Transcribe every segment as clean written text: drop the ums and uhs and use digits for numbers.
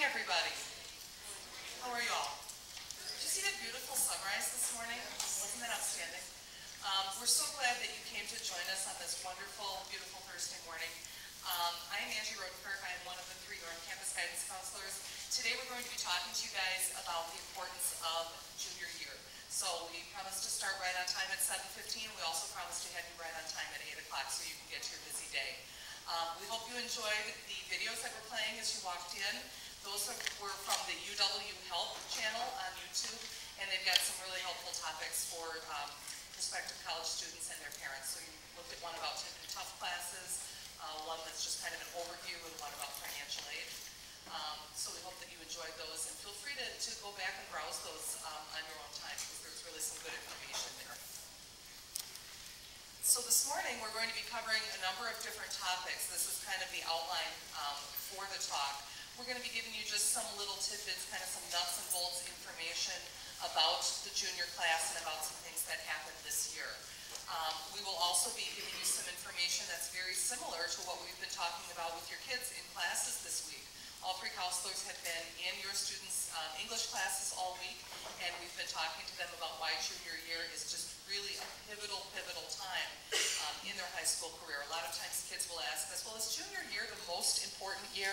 everybody. How are you all? Did you see that beautiful sunrise this morning? Wasn't that outstanding? We're so glad that you came to join us on this wonderful, beautiful Thursday morning. I am Angie Rodenkirk. I am one of the 3 on-campus guidance counselors. Today we're going to be talking to you guys about the importance of junior year. So we promised to start right on time at 7:15. We also promised to have you right on time at 8 o'clock so you can get to your busy day. We hope you enjoyed the videos that were playing as you walked in. Those were from the UW Help channel on YouTube, and they've got some really helpful topics for prospective college students and their parents. So you looked at one about taking tough classes, one that's just kind of an overview, and one about financial aid. So we hope that you enjoyed those, and feel free to go back and browse those on your own time, because there's really some good information there. So this morning we're going to be covering a number of different topics. This is kind of the outline for the talk. We're going to be giving you just some little tidbits, kind of some nuts and bolts information about the junior class and about some things that happened this year. We will also be giving you some information that's very similar to what we've been talking about with your kids in classes this week. All 3 counselors have been in your students' English classes all week, and we've been talking to them about why junior year is just really a pivotal time in their high school career. A lot of times kids will ask us, well, is junior year the most important year?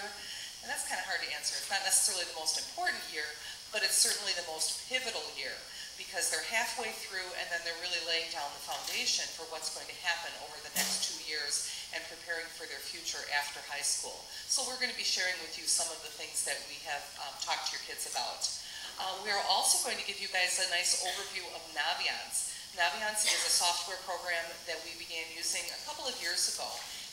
And that's kind of hard to answer. It's not necessarily the most important year, but it's certainly the most pivotal year, because they're halfway through and then they're really laying down the foundation for what's going to happen over the next 2 years and preparing for their future after high school. So we're going to be sharing with you some of the things that we have talked to your kids about. We're also going to give you guys a nice overview of Naviance. Naviance is a software program that we began using a couple of years ago.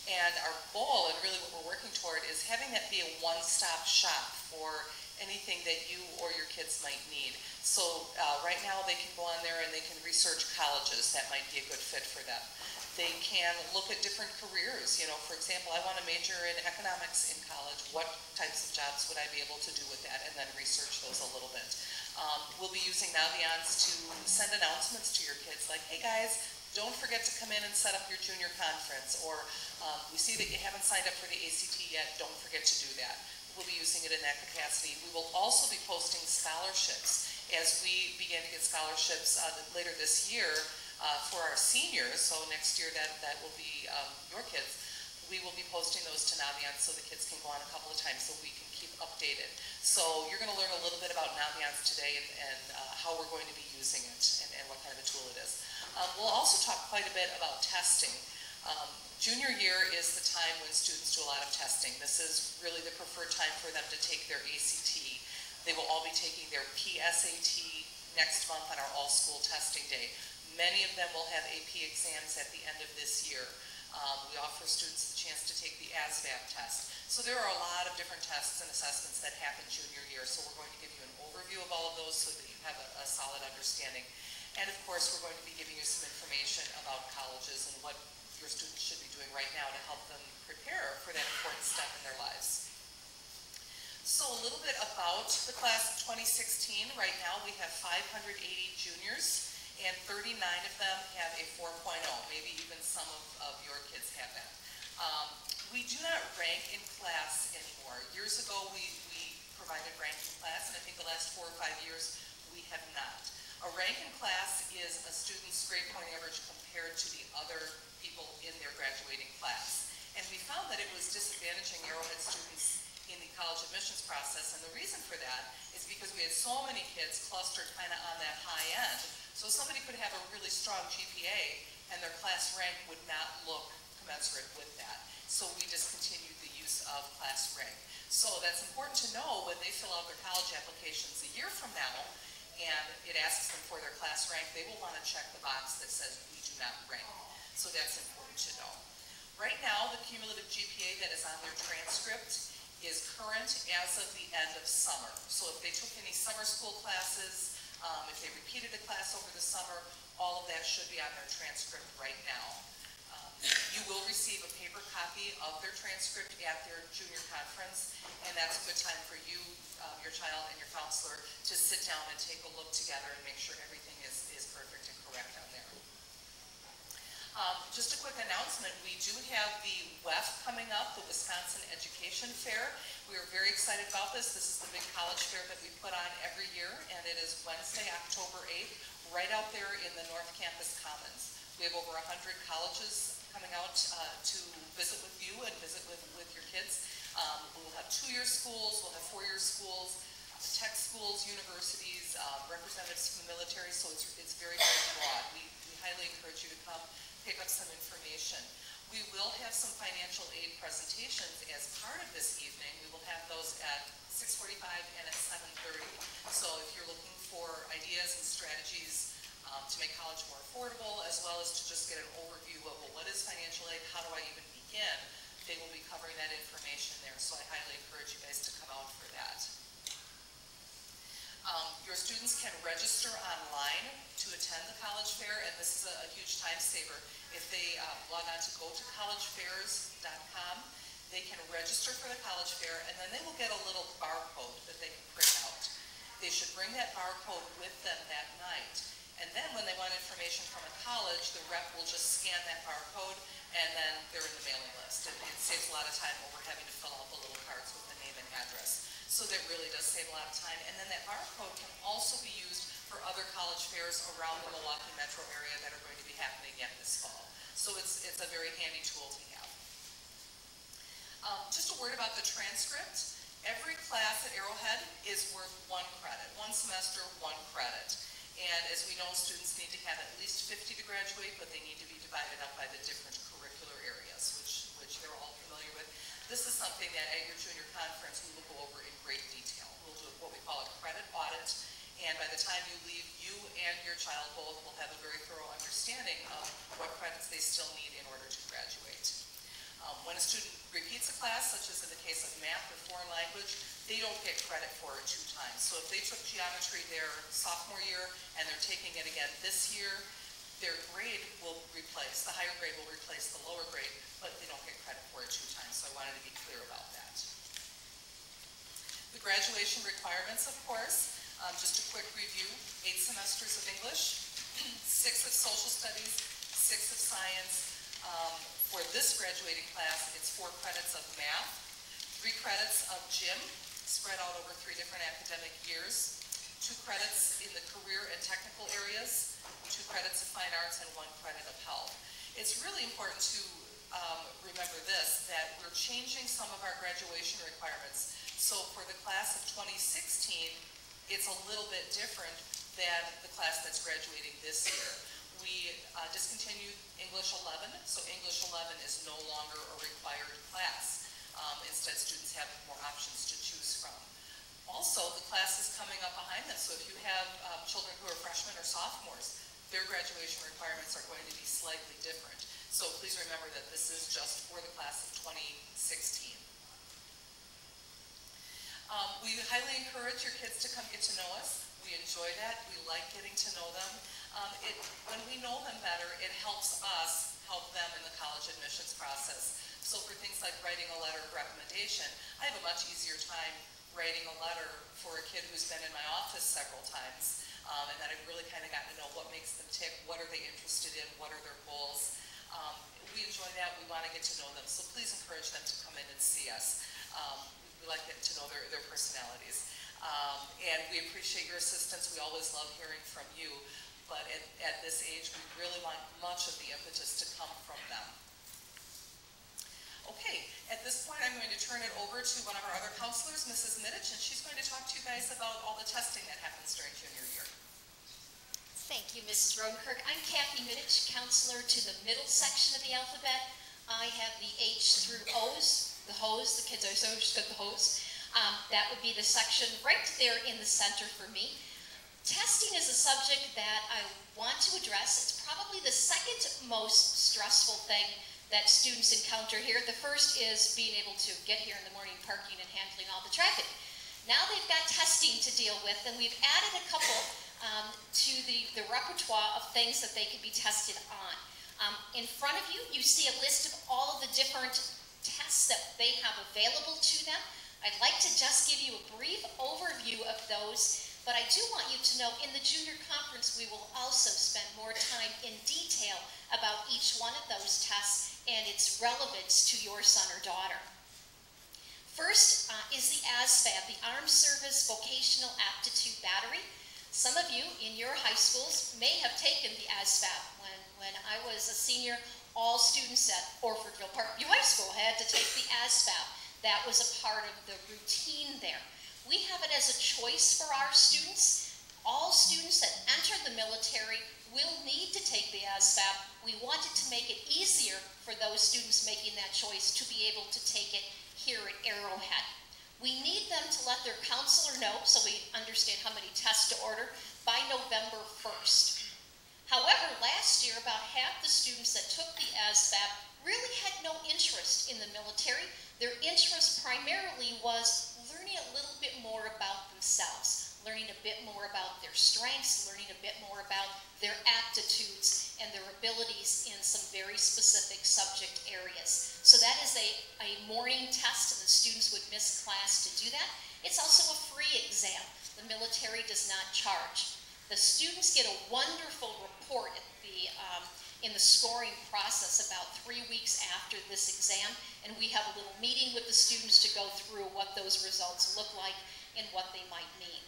And our goal, and really what we're working toward, is having that be a one-stop shop for anything that you or your kids might need. So right now they can go on there and they can research colleges that might be a good fit for them. They can look at different careers. You know, for example, I want to major in economics in college. What types of jobs would I be able to do with that? And then research those a little bit. We'll be using Naviance to send announcements to your kids like, hey guys, don't forget to come in and set up your junior conference, or we see that you haven't signed up for the ACT yet, don't forget to do that. We'll be using it in that capacity. We will also be posting scholarships as we begin to get scholarships later this year for our seniors, so next year that will be your kids. We will be posting those to Naviance so the kids can go on a couple of times so we can keep updated. So you're going to learn a little bit about Naviance today and how we're going to be using it and what kind of a tool it is. We'll also talk quite a bit about testing. Junior year is the time when students do a lot of testing. This is really the preferred time for them to take their ACT. They will all be taking their PSAT next month on our all-school testing day. Many of them will have AP exams at the end of this year. We offer students the chance to take the ASVAB test. So there are a lot of different tests and assessments that happen junior year, so we're going to give you an overview of all of those so that you have a solid understanding. And of course, we're going to be giving you some information about colleges and what your students should be doing right now to help them prepare for that important step in their lives. So a little bit about the class of 2016. Right now we have 580 juniors, and 39 of them have a 4.0. Maybe even some of your kids have that. We do not rank in class anymore. Years ago we provided rank in class, and I think the last 4 or 5 years we have not. A rank in class is a student's grade point average compared to the other people in their graduating class. And we found that it was disadvantaging Arrowhead students in the college admissions process, and the reason for that is because we had so many kids clustered kind of on that high end. So somebody could have a really strong GPA and their class rank would not look commensurate with that. So we discontinued the use of class rank. So that's important to know when they fill out their college applications a year from now, and it asks them for their class rank, they will want to check the box that says we do not rank. So that's important to know. Right now, the cumulative GPA that is on their transcript is current as of the end of summer. So if they took any summer school classes, if they repeated a class over the summer, all of that should be on their transcript right now. You will receive a paper copy of their transcript at their junior conference, and that's a good time for you, your child, and your counselor to sit down and take a look together and make sure everything is perfect and correct on there. Just a quick announcement, we do have the WEF coming up, the Wisconsin Education Fair. We are very excited about this. This is the big college fair that we put on every year, and it is Wednesday, October 8th, right out there in the North Campus Commons. We have over 100 colleges coming out to visit with you and visit with your kids. We'll have 2-year schools, we'll have 4-year schools, tech schools, universities, representatives from the military, so it's very, very broad. We highly encourage you to come pick up some information. We will have some financial aid presentations as part of this evening. We will have those at 6:45 and at 7:30. So if you're looking for ideas and strategies to make college more affordable, as well as to just get an overview of, well, what is financial aid, how do I even begin, they will be covering that information there. So I highly encourage you guys to come out for that. Your students can register online to attend the college fair, and this is a huge time saver. If they log on to gotocollegefairs.com, they can register for the college fair, and then they will get a little barcode that they can print out. They should bring that barcode with them that night, and then when they want information from a college, the rep will just scan that barcode, and then they're in the mailing list. It saves a lot of time over having to fill out the little cards with the name and address. So that really does save a lot of time. And then that barcode can also be used for other college fairs around the Milwaukee metro area that are going to be happening yet this fall. So it's a very handy tool to have. Just a word about the transcript. Every class at Arrowhead is worth 1 credit. 1 semester, 1 credit. And as we know, students need to have at least 50 to graduate, but they need to be divided up by the different curricular areas, which they're all familiar with. This is something that at your junior conference we will go over in great detail. We'll do what we call a credit audit, and by the time you leave, you and your child both will have a very thorough understanding of what credits they still need in order to graduate. When a student repeats a class, such as in the case of math or foreign language, they don't get credit for it 2 times. So if they took geometry their sophomore year and they're taking it again this year, their grade will replace, the higher grade will replace the lower grade, but they don't get credit for it 2 times, so I wanted to be clear about that. The graduation requirements, of course, just a quick review: 8 semesters of English, 6 of social studies, 6 of science. For this graduating class, it's 4 credits of math, 3 credits of gym, spread out over 3 different academic years, 2 credits in the career and technical areas, 2 credits of fine arts, and 1 credit of health. It's really important to remember this, that we're changing some of our graduation requirements. So for the class of 2016, it's a little bit different than the class that's graduating this year. We discontinued English 11, so English 11 is no longer a required class. Instead, students have more options to choose from. Also, the class is coming up behind them, so if you have children who are freshmen or sophomores, their graduation requirements are going to be slightly different. So please remember that this is just for the class of 2016. We highly encourage your kids to come get to know us. We enjoy that. We like getting to know them. When we know them better, it helps us help them in the college admissions process. So for things like writing a letter of recommendation, I have a much easier time writing a letter for a kid who's been in my office several times, and that I've really kind of gotten to know what makes them tick, what are they interested in, what are their goals. We enjoy that. We want to get to know them. So please encourage them to come in and see us. We like getting to know their personalities. And we appreciate your assistance. We always love hearing from you. But at this age, we really want much of the impetus to come from them. Okay, at this point, I'm going to turn it over to one of our other counselors, Mrs. Middich, and she's going to talk to you guys about all the testing that happens during junior year. Thank you, Mrs. Rodenkirk. I'm Kathy Middich, counselor to the middle section of the alphabet. I have the H through O's, the hose, the kids are so interested in the hose. That would be the section right there in the center for me. Testing is a subject that I want to address. It's probably the second most stressful thing that students encounter here. The first is being able to get here in the morning, parking and handling all the traffic. Now they've got testing to deal with, and we've added a couple to the repertoire of things that they could be tested on. In front of you, you see a list of all of the different tests that they have available to them. I'd like to just give you a brief overview of those. But I do want you to know in the junior conference we will also spend more time in detail about each one of those tests and its relevance to your son or daughter. First is the ASVAB, the Armed Service Vocational Aptitude Battery. Some of you in your high schools may have taken the ASVAB. When I was a senior, all students at Orfordville Parkview High School had to take the ASVAB. That was a part of the routine there. We have it as a choice for our students. All students that enter the military will need to take the ASVAB. We wanted to make it easier for those students making that choice to be able to take it here at Arrowhead. We need them to let their counselor know, so we understand how many tests to order, by November 1st. However, last year, about half the students that took the ASVAB really had no interest in the military. Their interest primarily was learning a little bit more about themselves, learning a bit more about their strengths, learning a bit more about their aptitudes and their abilities in some very specific subject areas. So that is a morning test, and the students would miss class to do that. It's also a free exam. The military does not charge. The students get a wonderful report at in the scoring process about 3 weeks after this exam, and we have a little meeting with the students to go through what those results look like and what they might mean.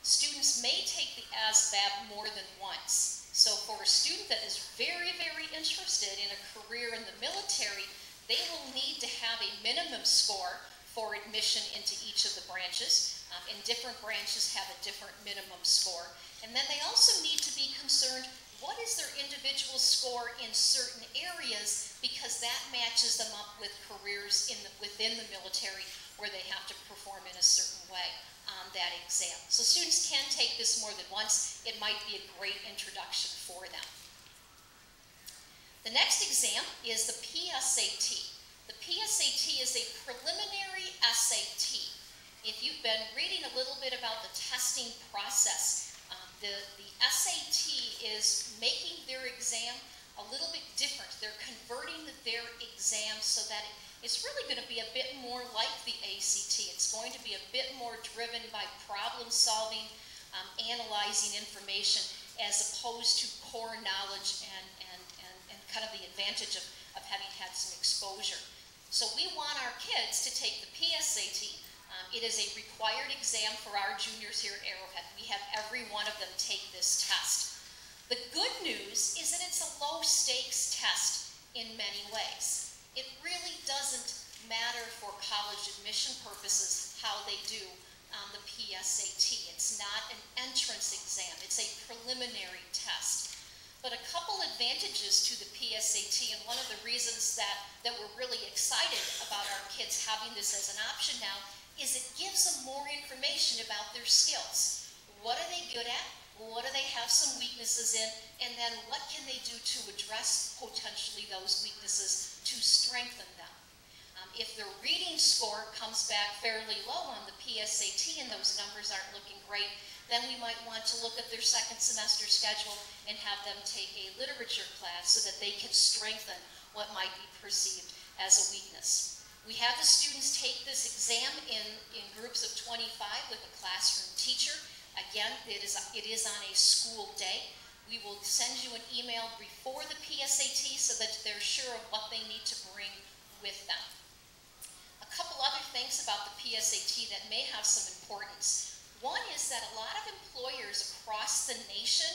Students may take the ASVAB more than once. So for a student that is very, very interested in a career in the military, they will need to have a minimum score for admission into each of the branches. And different branches have a different minimum score. And then they also need to be concerned, what is their individual score in certain areas, because that matches them up with careers within the military where they have to perform in a certain way on that exam. So students can take this more than once. It might be a great introduction for them. The next exam is the PSAT. The PSAT is a preliminary SAT. If you've been reading a little bit about the testing process, the SAT is making their exam a little bit different. They're converting their exam so that it's really going to be a bit more like the ACT. It's going to be a bit more driven by problem solving, analyzing information, as opposed to core knowledge and kind of the advantage of having had some exposure. So we want our kids to take the PSAT. It is a required exam for our juniors here at Arrowhead. We have every one of them take this test. The good news is that it's a low stakes test in many ways. It really doesn't matter for college admission purposes how they do on the PSAT. It's not an entrance exam. It's a preliminary test. But a couple advantages to the PSAT, and one of the reasons that we're really excited about our kids having this as an option now, is it gives them more information about their skills. What are they good at? What do they have some weaknesses in? And then what can they do to address potentially those weaknesses to strengthen them? If their reading score comes back fairly low on the PSAT and those numbers aren't looking great, then we might want to look at their second semester schedule and have them take a literature class so that they can strengthen what might be perceived as a weakness. We have the students take this exam in groups of 25 with a classroom teacher. Again, it is on a school day. We will send you an email before the PSAT so that they're sure of what they need to bring with them. A couple other things about the PSAT that may have some importance. One is that a lot of employers across the nation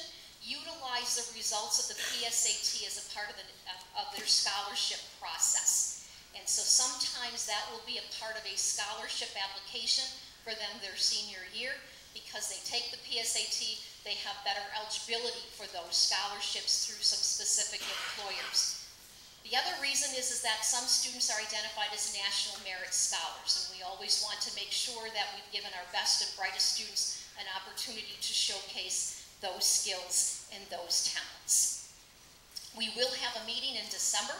utilize the results of the PSAT as a part of their scholarship process. And so sometimes that will be a part of a scholarship application for them their senior year. Because they take the PSAT, they have better eligibility for those scholarships through some specific employers. The other reason is that some students are identified as National Merit Scholars, and we always want to make sure that we've given our best and brightest students an opportunity to showcase those skills and those talents. We will have a meeting in December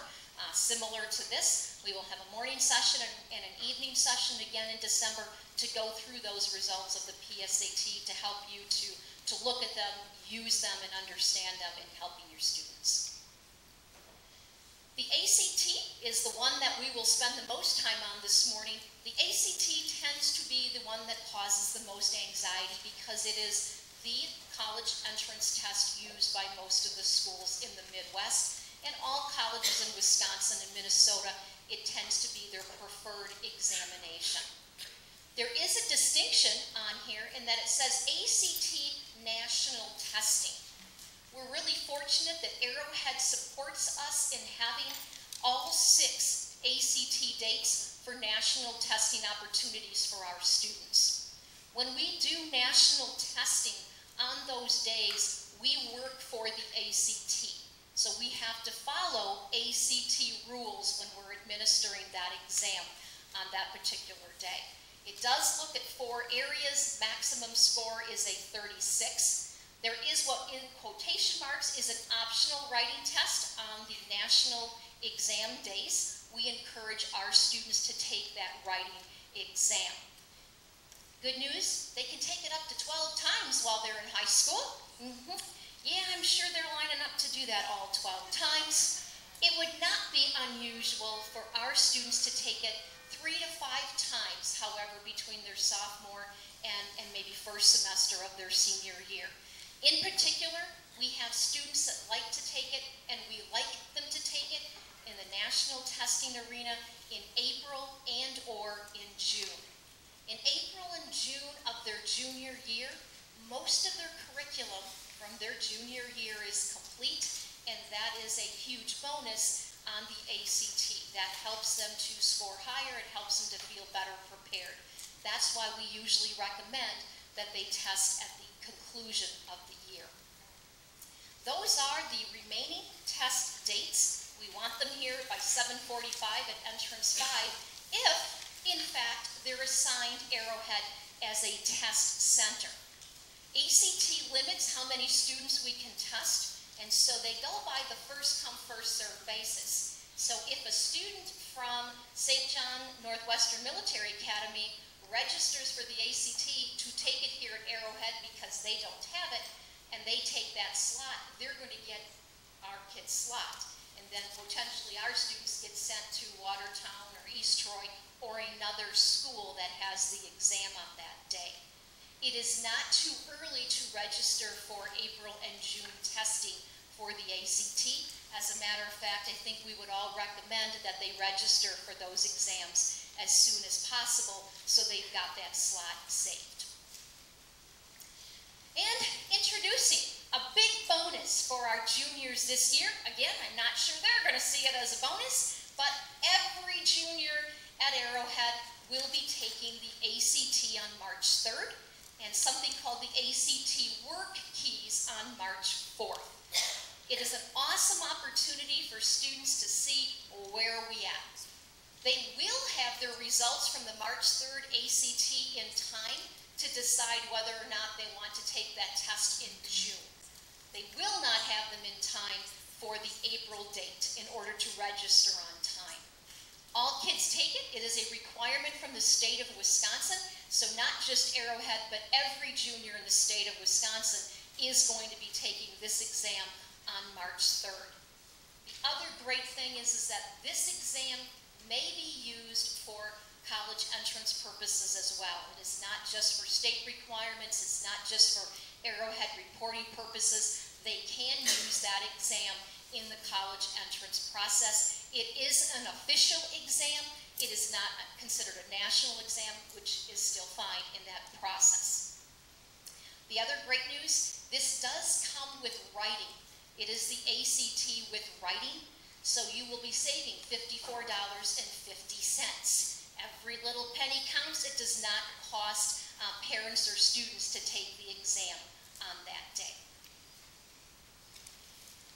similar to this. We will have a morning session and an evening session again in December to go through those results of the PSAT to help you to look at them, use them, and understand them in helping your students. The ACT is the one that we will spend the most time on this morning. The ACT tends to be the one that causes the most anxiety because it is the college entrance test used by most of the schools in the Midwest. and all colleges in Wisconsin and Minnesota, it tends to be their preferred examination. There is a distinction on here in that it says ACT National Testing. We're really fortunate that Arrowhead supports us in having all 6 ACT dates for national testing opportunities for our students. When we do national testing on those days, we work for the ACT. So we have to follow ACT rules when we're administering that exam on that particular day. It does look at 4 areas. Maximum score is a 36. There is what, in quotation marks, is an optional writing test on the national exam days. We encourage our students to take that writing exam. Good news, they can take it up to 12 times while they're in high school. Yeah, I'm sure they're lining up to do that all 12 times. It would not be unusual for our students to take it 3 to 5 times, however, between their sophomore and maybe first semester of their senior year. In particular, we have students that like to take it, and we like them to take it in the national testing arena in April and or in June. In April and June of their junior year, most of their curriculum from their junior year is complete, and that is a huge bonus on the ACT. That helps them to score higher, it helps them to feel better prepared. That's why we usually recommend that they test at the conclusion of the year. Those are the remaining test dates. We want them here by 7:45 at entrance 5 if, in fact, they're assigned Arrowhead as a test center. ACT limits how many students we can test, and so they go by the first come, first served basis. So if a student from St. John Northwestern Military Academy registers for the ACT to take it here at Arrowhead because they don't have it, and they take that slot, they're going to get our kid's slot. And then potentially our students get sent to Watertown or East Troy or another school that has the exam on that day. It is not too early to register for April and June testing for the ACT. As a matter of fact, I think we would all recommend that they register for those exams as soon as possible so they've got that slot saved. And introducing a big bonus for our juniors this year. Again, I'm not sure they're going to see it as a bonus, but every junior at Arrowhead will be taking the ACT on March 3rd and something called the ACT Work Keys on March 4th. It is an awesome opportunity for students to see where we at. They will have their results from the March 3rd ACT in time to decide whether or not they want to take that test in June. They will not have them in time for the April date in order to register on time. All kids take it. It is a requirement from the state of Wisconsin, so not just Arrowhead, but every junior in the state of Wisconsin is going to be taking this exam on March 3rd. The other great thing is that this exam may be used for college entrance purposes as well. It is not just for state requirements, it's not just for Arrowhead reporting purposes. They can use that exam in the college entrance process. It is an official exam. It is not considered a national exam, which is still fine in that process. The other great news, this does come with writing. It is the ACT with writing, so you will be saving $54.50. Every little penny counts. It does not cost parents or students to take the exam on that day.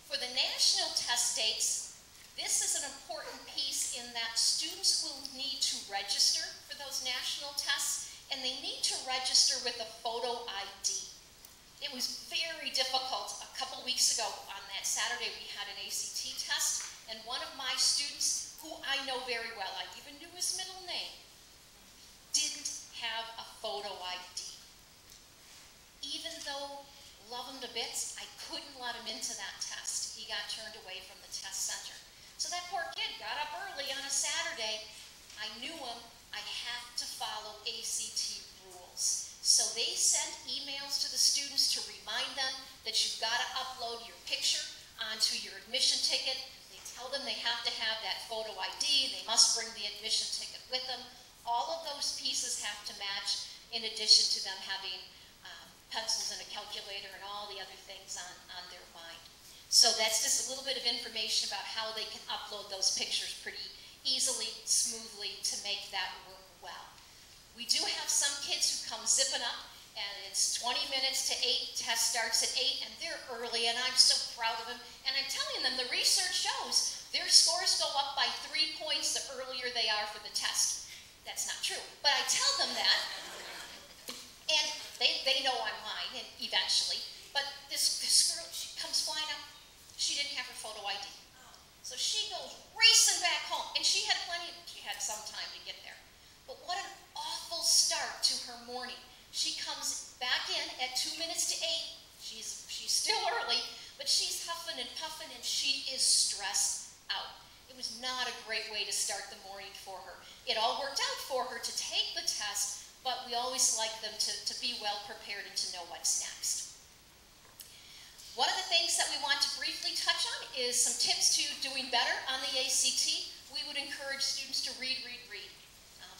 For the national test dates, this is an important piece in that students will need to register for those national tests, and they need to register with a photo ID. It was very difficult. A couple weeks ago on that Saturday, we had an ACT test, and one of my students, who I know very well, I even knew his middle name, didn't have a photo ID. Even though love him to bits, I couldn't let him into that test. He got turned away from the test center. So that poor kid got up early on a Saturday. I knew him. I had to follow ACT rules. So they sent emails to the students to remind them that you've got to upload your picture onto your admission ticket. They tell them they have to have that photo ID. They must bring the admission ticket with them. All of those pieces have to match, in addition to them having pencils and a calculator and all the other things on their mind. So that's just a little bit of information about how they can upload those pictures pretty easily, smoothly, to make that work well. We do have some kids who come zipping up, and it's 20 minutes to 8, test starts at 8, and they're early, and I'm so proud of them. And I'm telling them, the research shows their scores go up by 3 points the earlier they are for the test. That's not true, but I tell them that, and they know I'm lying, and eventually. But this girl, she comes flying up. She didn't have her photo ID. So she goes racing back home, and she had some time to get there. But what an awful start to her morning. She comes back in at 2 minutes to 8. She's still early, but she's huffing and puffing, and she is stressed out. It was not a great way to start the morning for her. It all worked out for her to take the test, but we always like them to be well prepared and to know what's next. One of the things that we want to briefly touch on is some tips to doing better on the ACT. We would encourage students to read.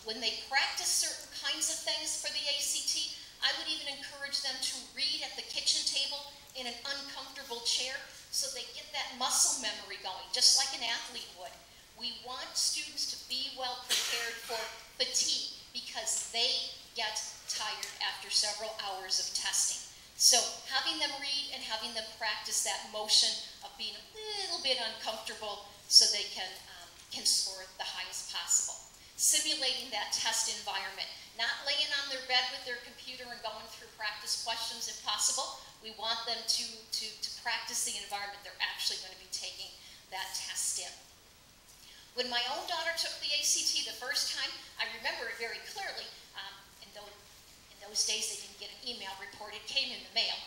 When they practice certain kinds of things for the ACT, I would even encourage them to read at the kitchen table in an uncomfortable chair so they get that muscle memory going, just like an athlete would. We want students to be well prepared for fatigue because they get tired after several hours of testing. So having them read and having them practice that motion of being a little bit uncomfortable so they can score the highest possible. Simulating that test environment, not laying on their bed with their computer and going through practice questions if possible. We want them to practice the environment they're actually going to be taking that test in. When my own daughter took the ACT the first time, I remember it very clearly. In those days, they didn't get an email report. It came in the mail.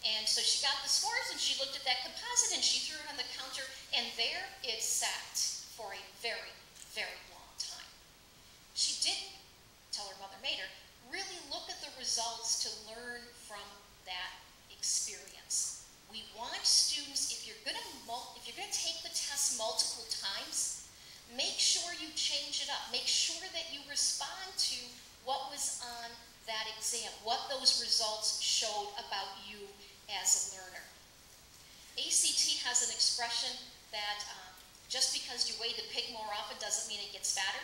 And so she got the scores, and she looked at that composite, and she threw it on the counter, and there it sat for a very, very long time. She didn't, until her mother made her, really look at the results to learn from that experience. We want students, if you're going to take the test multiple times, make sure you change it up. Make sure that you respond to what was on that exam, what those results showed about you as a learner. ACT has an expression that just because you weigh the pig more often doesn't mean it gets fatter.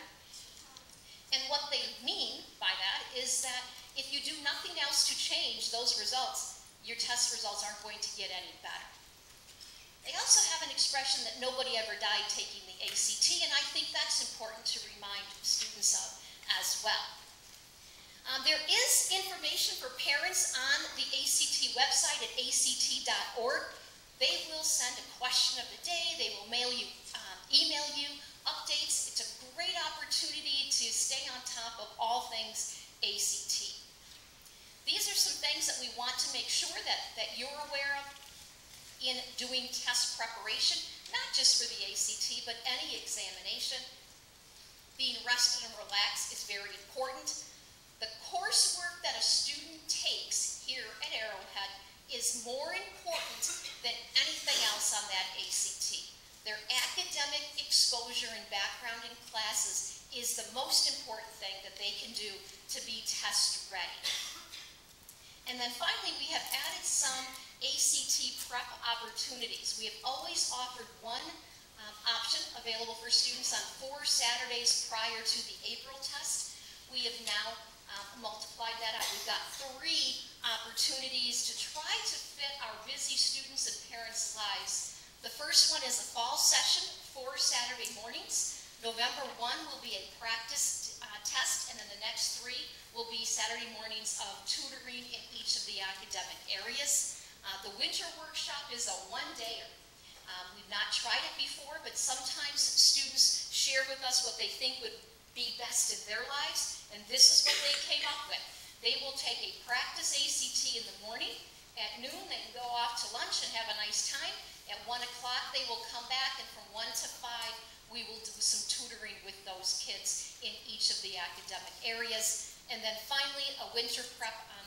And what they mean by that is that if you do nothing else to change those results, your test results aren't going to get any better. They also have an expression that nobody ever died taking the ACT, and I think that's important to remind students of as well. There is information for parents on the ACT website at act.org. They will send a question of the day. They will email you updates. It's a great opportunity to stay on top of all things ACT. These are some things that we want to make sure that you're aware of in doing test preparation, not just for the ACT, but any examination. Being rested and relaxed is very important. The coursework that a student takes here at Arrowhead is more important than anything else on that ACT. Their academic exposure and background in classes is the most important thing that they can do to be test ready. And then finally, we have added some ACT prep opportunities. We have always offered one option available for students on 4 Saturdays prior to the April test. We have now multiplied that out. We've got 3 opportunities to try to fit our busy students and parents' lives. The first one is a fall session, 4 Saturday mornings. November 1 will be a practice test, and then the next 3 will be Saturday mornings of tutoring in each of the academic areas. The winter workshop is a 1-dayer. We've not tried it before, but sometimes students share with us what they think would be best in their lives, and this is what they came up with. They will take a practice ACT in the morning. At noon, they can go off to lunch and have a nice time. At 1 o'clock, they will come back, and from 1 to 5, we will do some tutoring with those kids in each of the academic areas. And then finally, a winter prep on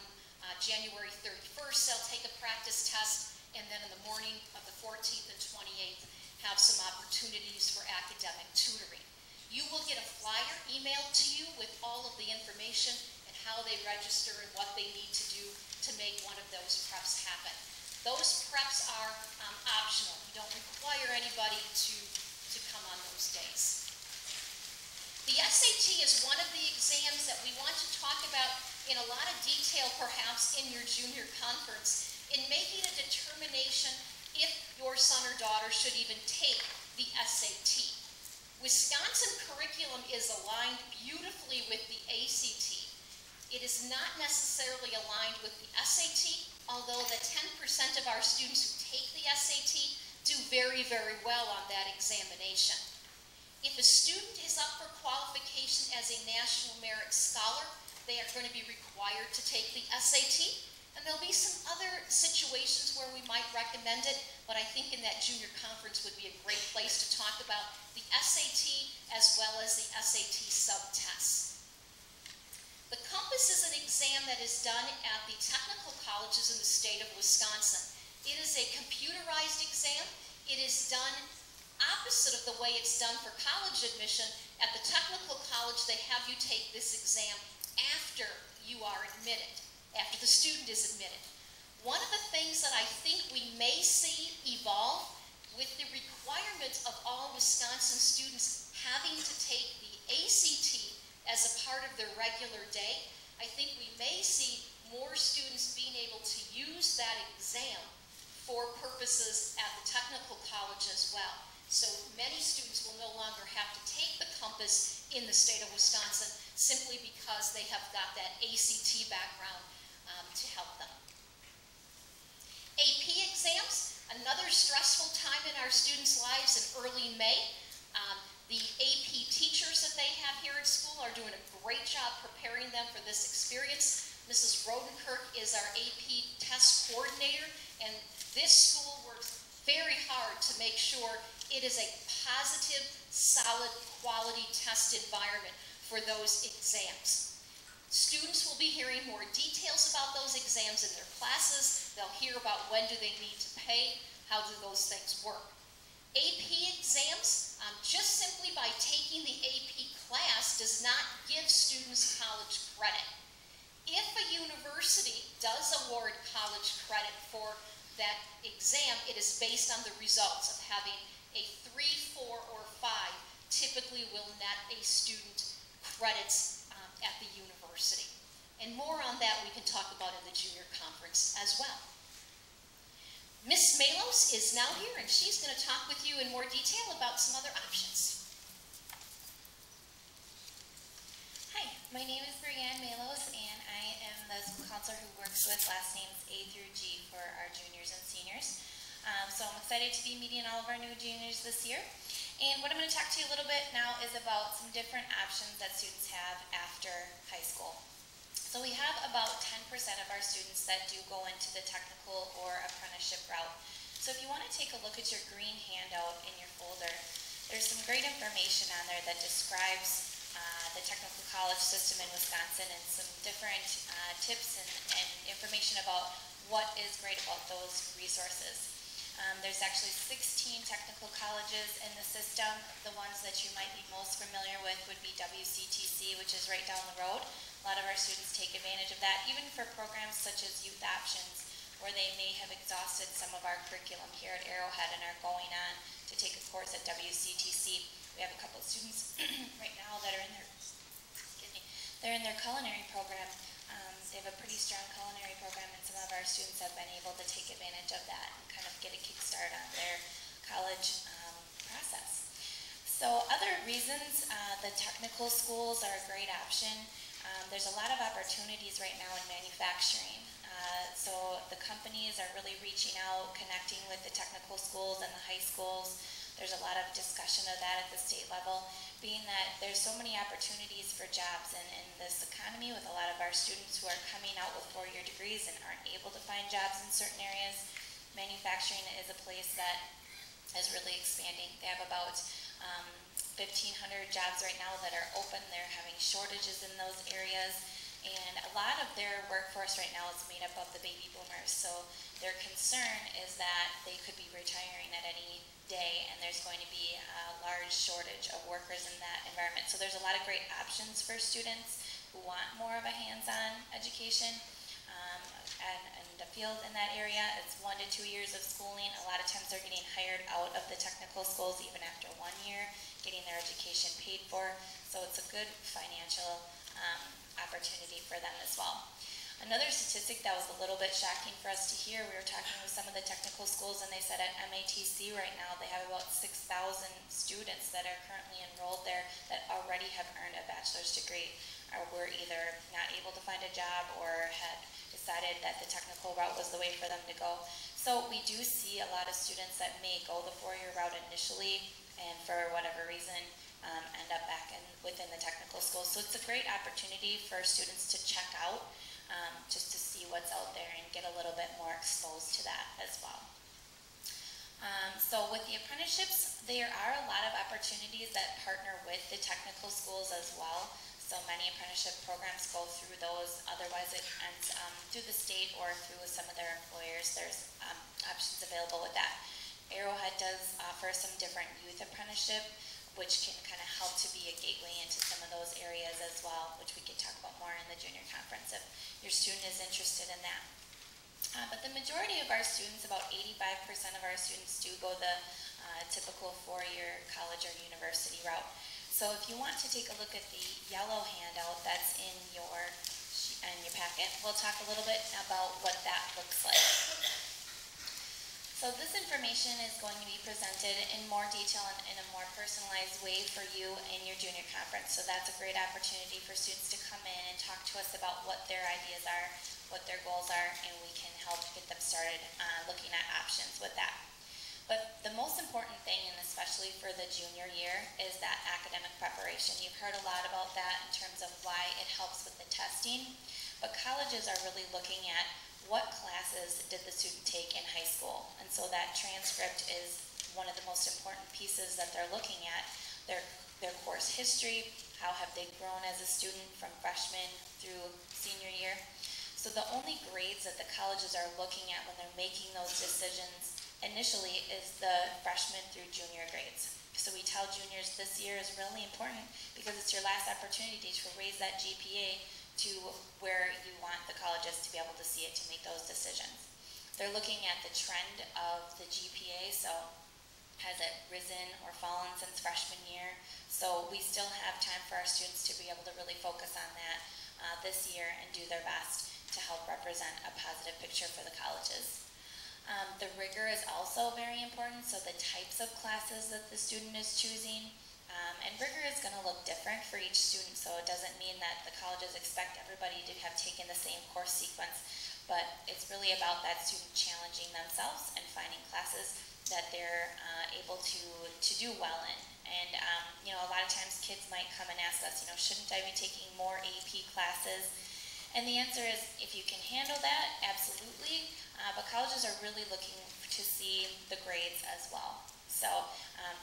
January 31st. They'll take a practice test, and then in the morning of the 14th and 28th, have some opportunities for academic tutoring. You will get a flyer emailed to you with all of the information and how they register and what they need to do to make one of those preps happen. Those preps are optional. You don't require anybody to come on those days. The SAT is one of the exams that we want to talk about in a lot of detail, perhaps in your junior conference, in making a determination if your son or daughter should even take the SAT. Wisconsin curriculum is aligned beautifully with the ACT. It is not necessarily aligned with the SAT, although the 10% of our students who take the SAT do very, very well on that examination. If a student is up for qualification as a National Merit Scholar, they are going to be required to take the SAT, and there'll be some other situations where we might recommend it, but I think in that junior conference would be a great place to talk about the SAT as well as the SAT subtests. The Compass is an exam that is done at the technical colleges in the state of Wisconsin. It is a computerized exam. It is done opposite of the way it's done for college admission. At the technical college, they have you take this exam after you are admitted, after the student is admitted. One of the things that I think we may see evolve with the requirement of all Wisconsin students having to take the ACT as a part of their regular day, I think we may see more students being able to use that exam for purposes at the technical college as well. So many students will no longer have to take the Compass in the state of Wisconsin simply because they have got that ACT background to help them. AP exams, another stressful time in our students' lives in early May. The AP teachers that they have here at school are doing a great job preparing them for this experience. Mrs. Rodenkirk is our AP test coordinator, and this school works very hard to make sure it is a positive, solid, quality test environment for those exams. Students will be hearing more details about those exams in their classes. They'll hear about when do they need to pay, how do those things work. AP exams, just simply by taking the AP class does not give students college credit. If a university does award college credit for that exam, it is based on the results of having a 3, 4, or 5 typically will net a student credits at the university. And more on that we can talk about in the junior conference as well. Miss Malos is now here, and she's going to talk with you in more detail about some other options. Hi, my name is Brianne Malos, and I am the school counselor who works with last names A through G for our juniors and seniors. So I'm excited to be meeting all of our new juniors this year. And what I'm going to talk to you a little bit now is about some different options that students have after high school. So we have about 10% of our students that do go into the technical or apprenticeship route. So if you want to take a look at your green handout in your folder, there's some great information on there that describes the technical college system in Wisconsin and some different tips and information about what is great about those resources. There's actually 16 technical colleges in the system. The ones that you might be most familiar with would be WCTC, which is right down the road. A lot of our students take advantage of that, even for programs such as Youth Options, where they may have exhausted some of our curriculum here at Arrowhead and are going on to take a course at WCTC. We have a couple of students right now that are in their, they're in their culinary program. They have a pretty strong culinary program, and some of our students have been able to take advantage of that and kind of get a kickstart on their college process. So other reasons the technical schools are a great option. There's a lot of opportunities right now in manufacturing. So the companies are really reaching out, connecting with the technical schools and the high schools. There's a lot of discussion of that at the state level, being that there's so many opportunities for jobs in this economy with a lot of our students who are coming out with 4-year degrees and aren't able to find jobs in certain areas. Manufacturing is a place that is really expanding. They have about 1,500 jobs right now that are open. They're having shortages in those areas. And a lot of their workforce right now is made up of the baby boomers. So their concern is that they could be retiring at any day, and there's going to be a large shortage of workers in that environment. So there's a lot of great options for students who want more of a hands-on education and a field in that area. It's 1 to 2 years of schooling. A lot of times they're getting hired out of the technical schools even after 1 year, getting their education paid for. So it's a good financial opportunity for them as well. Another statistic that was a little bit shocking for us to hear, we were talking with some of the technical schools, and they said at MATC right now they have about 6,000 students that are currently enrolled there that already have earned a bachelor's degree, or were either not able to find a job or had decided that the technical route was the way for them to go. So we do see a lot of students that may go the 4-year route initially, and for whatever reason end up back within the technical school. So it's a great opportunity for students to check out, just to see what's out there and get a little bit more exposed to that as well. So with the apprenticeships, there are a lot of opportunities that partner with the technical schools as well. So many apprenticeship programs go through those. Otherwise, it ends through the state or through some of their employers. There's options available with that. Arrowhead does offer some different youth apprenticeship, which can kind of help to be a gateway into some of those areas as well, which we can talk about more in the junior conference if your student is interested in that. But the majority of our students, about 85% of our students, do go the typical 4-year college or university route. So if you want to take a look at the yellow handout that's in your packet, we'll talk a little bit about what that looks like. So this information is going to be presented in more detail and in a more personalized way for you in your junior conference. So that's a great opportunity for students to come in and talk to us about what their ideas are, what their goals are, and we can help get them started looking at options with that. But the most important thing, and especially for the junior year, is that academic preparation. You've heard a lot about that in terms of why it helps with the testing, but colleges are really looking at what classes did the student take in high school. And so that transcript is one of the most important pieces that they're looking at. Their course history, how have they grown as a student from freshman through senior year. So the only grades that the colleges are looking at when they're making those decisions initially is the freshman through junior grades. So we tell juniors this year is really important because it's your last opportunity to raise that GPA to where you want the colleges to be able to see it to make those decisions. They're looking at the trend of the GPA, so has it risen or fallen since freshman year? So we still have time for our students to be able to really focus on that this year and do their best to help represent a positive picture for the colleges. The rigor is also very important, so the types of classes that the student is choosing. And rigor is going to look different for each student, so it doesn't mean that the colleges expect everybody to have taken the same course sequence, but it's really about that student challenging themselves and finding classes that they're able to do well in. And you know, a lot of times kids might come and ask us, you know, shouldn't I be taking more AP classes? And the answer is, if you can handle that, absolutely. But colleges are really looking to see the grades as well. So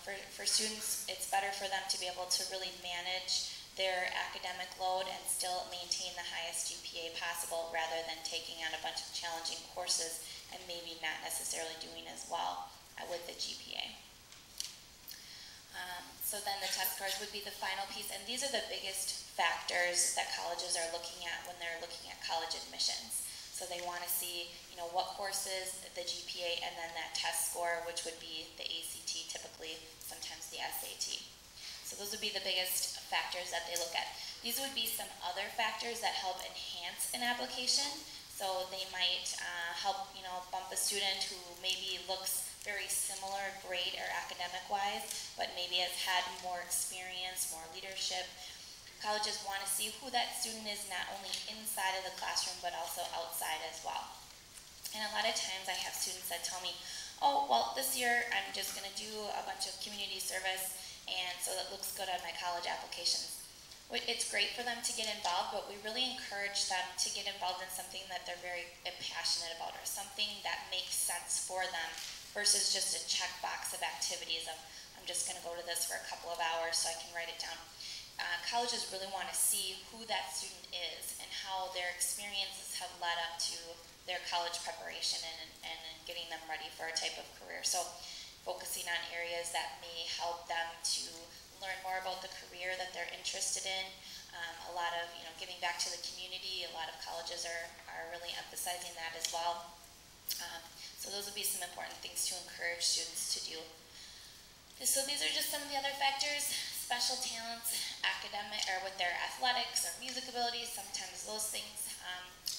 for students, it's better for them to be able to really manage their academic load and still maintain the highest GPA possible rather than taking on a bunch of challenging courses and maybe not necessarily doing as well with the GPA. So then the test scores would be the final piece, and these are the biggest factors that colleges are looking at when they're looking at college admissions. So they want to see, you know, what courses, the GPA, and then that test score, which would be the ACT, typically, sometimes the SAT. So those would be the biggest factors that they look at. These would be some other factors that help enhance an application. So they might help, you know, bump a student who maybe looks very similar grade or academic-wise, but maybe has had more experience, more leadership. Colleges want to see who that student is, not only inside of the classroom, but also outside as well. And a lot of times I have students that tell me, oh, well, this year I'm just going to do a bunch of community service, and so that looks good on my college applications. It's great for them to get involved, but we really encourage them to get involved in something that they're very passionate about, or something that makes sense for them, versus just a checkbox of activities of, I'm just going to go to this for a couple of hours so I can write it down. colleges really want to see who that student is and how their experiences have led up to their college preparation and getting them ready for a type of career. So focusing on areas that may help them to learn more about the career that they're interested in. A lot of, giving back to the community. A lot of colleges are really emphasizing that as well. So those would be some important things to encourage students to do. So these are just some of the other factors. Special talents, academic, or with their athletics or music abilities, sometimes those things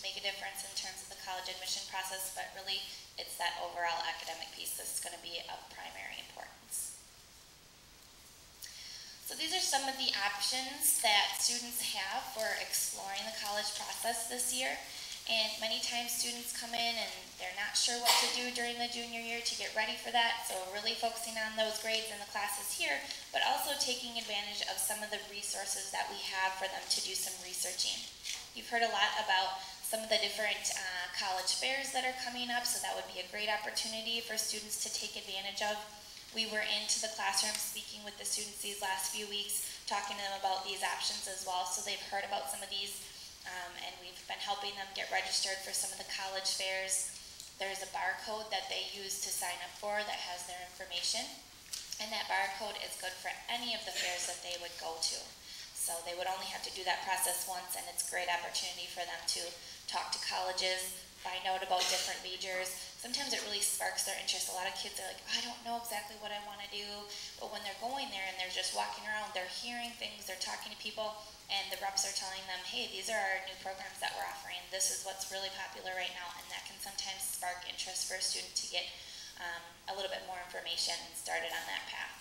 make a difference in terms of the college admission process, but really it's that overall academic piece that's going to be of primary importance. So these are some of the options that students have for exploring the college process this year. And many times students come in and they're not sure what to do during the junior year to get ready for that. So really focusing on those grades in the classes here, but also taking advantage of some of the resources that we have for them to do some researching. You've heard a lot about some of the different college fairs that are coming up, so that would be a great opportunity for students to take advantage of. We were into the classroom speaking with the students these last few weeks, talking to them about these options as well, so they've heard about some of these. And we've been helping them get registered for some of the college fairs. There's a barcode that they use to sign up for that has their information. And that barcode is good for any of the fairs that they would go to. So they would only have to do that process once, and it's a great opportunity for them to talk to colleges, find out about different majors. Sometimes it really sparks their interest. A lot of kids are like, I don't know exactly what I want to do. But when they're going there and they're just walking around, they're hearing things, they're talking to people, and the reps are telling them, hey, these are our new programs that we're offering. This is what's really popular right now, and that can sometimes spark interest for a student to get a little bit more information and started on that path.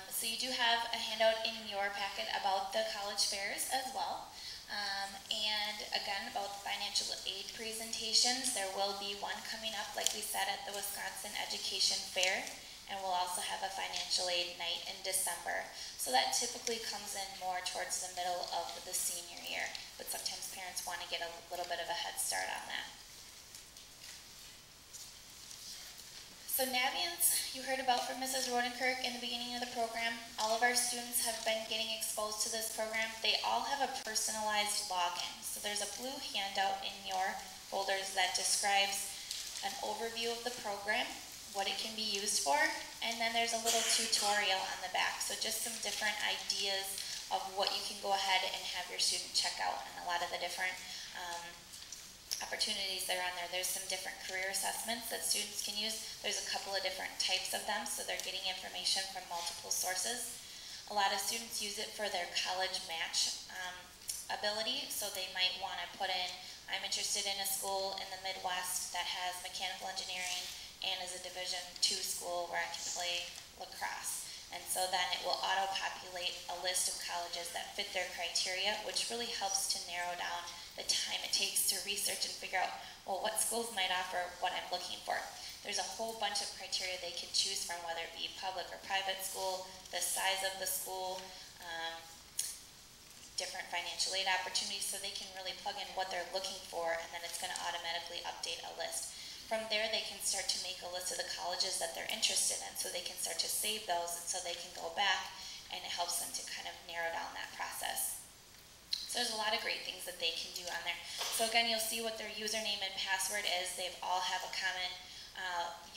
So you do have a handout in your packet about the college fairs as well. And again, about the financial aid presentations, there will be one coming up, like we said, at the Wisconsin Education Fair. And we'll also have a financial aid night in December. So that typically comes in more towards the middle of the senior year, but sometimes parents want to get a little bit of a head start on that. So Naviance, you heard about from Mrs. Rodenkirk in the beginning of the program. All of our students have been getting exposed to this program. They all have a personalized login. So there's a blue handout in your folders that describes an overview of the program, what it can be used for, and then there's a little tutorial on the back. So just some different ideas of what you can go ahead and have your student check out, and a lot of the different opportunities that are on there. There's some different career assessments that students can use. There's a couple of different types of them, so they're getting information from multiple sources. A lot of students use it for their college match ability, so they might want to put in, I'm interested in a school in the Midwest that has mechanical engineering and is a Division II school where I can play lacrosse. And so then it will auto-populate a list of colleges that fit their criteria, which really helps to narrow down the time it takes to research and figure out, well, what schools might offer what I'm looking for. There's a whole bunch of criteria they can choose from, whether it be public or private school, the size of the school, different financial aid opportunities, so they can really plug in what they're looking for, and then it's going to automatically update a list. From there, they can start to make a list of the colleges that they're interested in, so they can start to save those, and so they can go back, and it helps them to kind of narrow down that process. So there's a lot of great things that they can do on there. So again, you'll see what their username and password is. They all have a common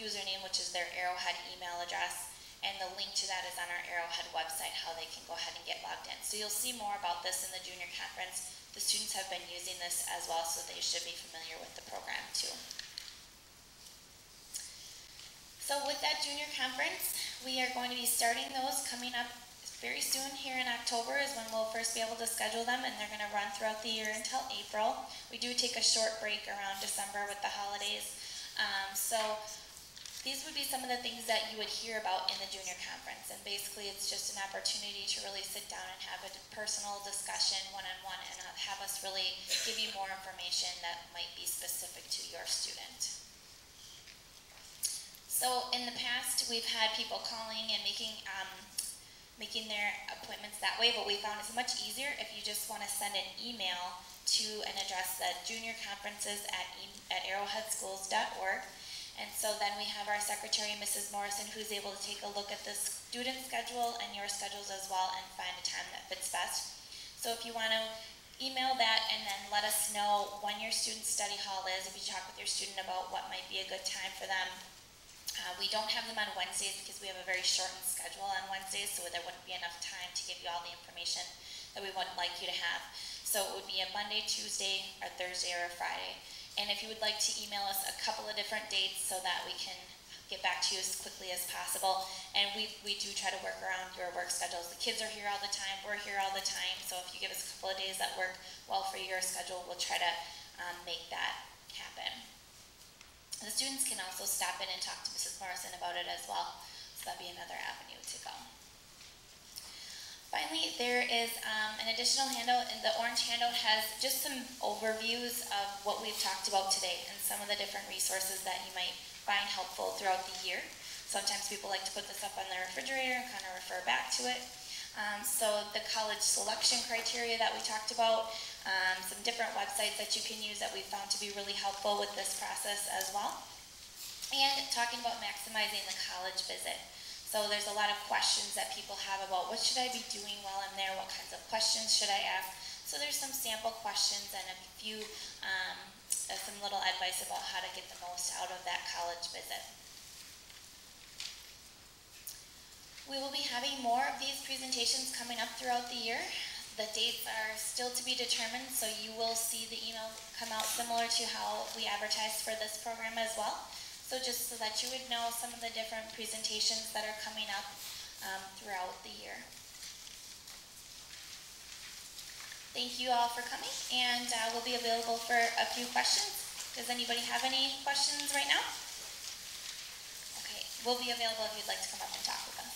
username, which is their Arrowhead email address, and the link to that is on our Arrowhead website, how they can go ahead and get logged in. So you'll see more about this in the junior conference. The students have been using this as well, so they should be familiar with the program too. So with that junior conference, we are going to be starting those coming up very soon. Here in October is when we'll first be able to schedule them, and they're going to run throughout the year until April. We do take a short break around December with the holidays. So these would be some of the things that you would hear about in the junior conference, and basically it's just an opportunity to really sit down and have a personal discussion one-on-one and have us really give you more information that might be specific to your student. So in the past, we've had people calling and making their appointments that way, but we found it's much easier if you just want to send an email to an address, that juniorconferences@arrowheadschools.org, And so then we have our secretary, Mrs. Morrison, who's able to take a look at the student schedule and your schedules as well and find a time that fits best. So if you want to email that and then let us know when your student study hall is, if you talk with your student about what might be a good time for them. We don't have them on Wednesdays because we have a very shortened schedule on Wednesdays, so there wouldn't be enough time to give you all the information that we would like you to have. So it would be a Monday, Tuesday, or Thursday, or a Friday. And if you would like to email us a couple of different dates so that we can get back to you as quickly as possible. And we do try to work around your work schedules. The kids are here all the time, we're here all the time, so if you give us a couple of days that work well for your schedule, we'll try to make that happen. The students can also stop in and talk to Mrs. Morrison about it as well, so that'd be another avenue to go. Finally, there is an additional handout, and the orange handout has just some overviews of what we've talked about today and some of the different resources that you might find helpful throughout the year. Sometimes people like to put this up on their refrigerator and kind of refer back to it. So the college selection criteria that we talked about, some different websites that you can use that we found to be really helpful with this process as well. And talking about maximizing the college visit. So there's a lot of questions that people have about what should I be doing while I'm there, what kinds of questions should I ask. So there's some sample questions and a few, some little advice about how to get the most out of that college visit. We will be having more of these presentations coming up throughout the year. The dates are still to be determined, so you will see the email come out similar to how we advertised for this program as well. So just so that you would know some of the different presentations that are coming up throughout the year. Thank you all for coming, and we'll be available for a few questions. Does anybody have any questions right now? Okay, we'll be available if you'd like to come up and talk with us.